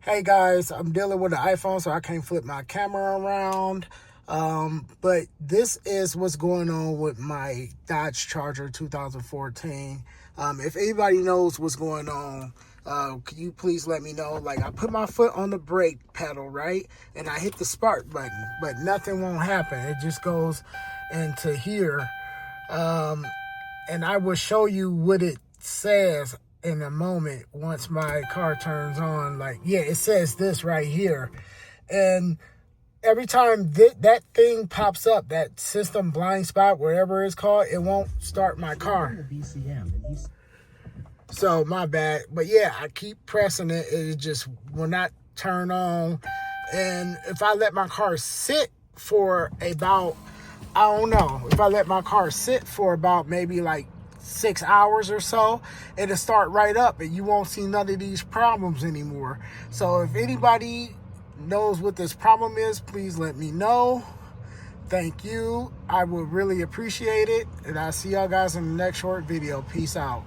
Hey guys, I'm dealing with an iPhone, so I can't flip my camera around. But this is what's going on with my Dodge Charger 2014. If anybody knows what's going on, can you please let me know? Like, I put my foot on the brake pedal, right? And I hit the spark button, but nothing won't happen. It just goes into here. And I will show you what it says in a moment once my car turns on. Like, yeah, it says this right here. And every time that thing pops up, that system blind spot, whatever it's called, it won't start my car. So my bad. But yeah, I keep pressing it. It just will not turn on. And if I let my car sit for about, I don't know, if I let my car sit for about maybe like 6 hours or so, it'll start right up and you won't see none of these problems anymore. So if anybody knows what this problem is, please let me know. Thank you. I would really appreciate it. And I'll see y'all guys in the next short video. Peace out.